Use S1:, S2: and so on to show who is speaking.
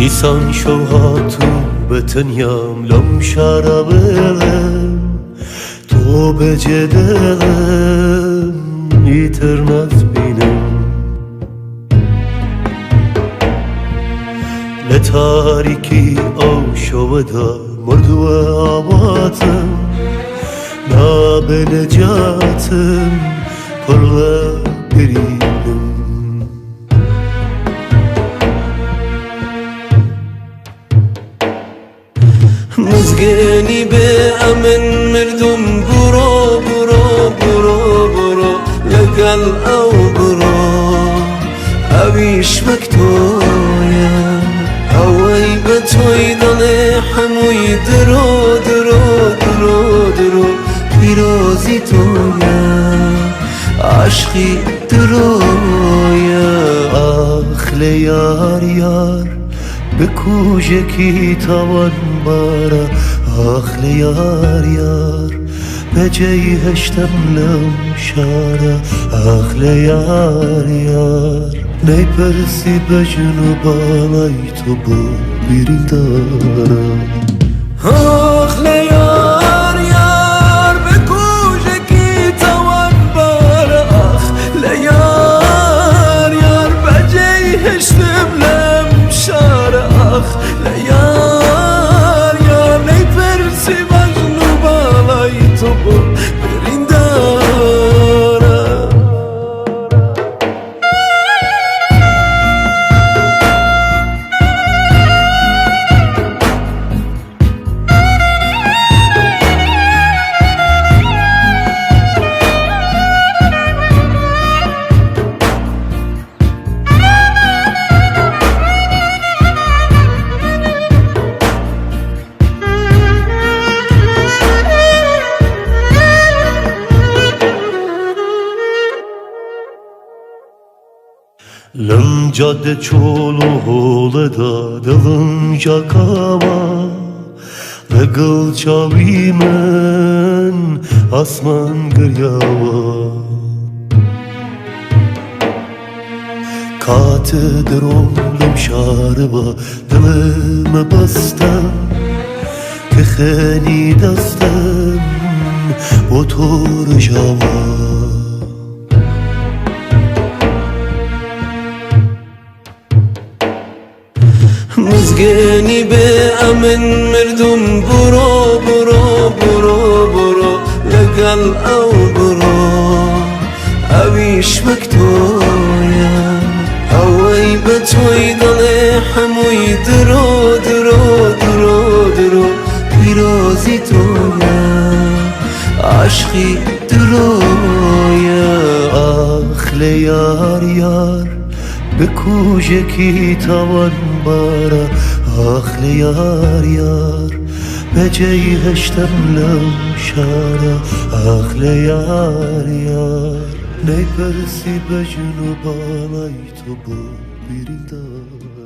S1: Nisan şohatu betenyam lam şarabelem تو بجدلم ایترنت بینم لتاریکی آشودا مردو آباتم نابه نجاتم پرل برینم مزگنی به امن مردم برو برو برو برو لقل او برو اویش مکتویا اوی بتوی دانه حموی درو درو درو درو پیروزی تویا عشقی درویا آخل یار یار به کوچکی توان بارا آخل یار یار به جای هشتم لم شارا آخل یار یار نیپرسی به جنوب آلای تو با بیرین دارم آخل یار یار به کوچکی توان بارا آخل یار یار به جای هشتم لم شارا آخل یار یار نیپرسی به جنوب آلای تو با بیرین دارم لم جاده چولو هوله دا دلم جاکاوا رگل چاوی من آسمان گریاوا کات درم لم شاربا دلم بستم که خیلی دستم با تو رجاوا مزگنی به امن مردم برو برو برو برو لقل او برو اویش مکتویا اوی بتوی دانه حموی درو درو درو درو پیروزی تویا عشقی درویا آخل یار یار به کوچکی توان بارا آخل یار یار به جای هشتم لم شارا آخل یار یار نیپرسی به جنوب آلای تو با بیرین دارم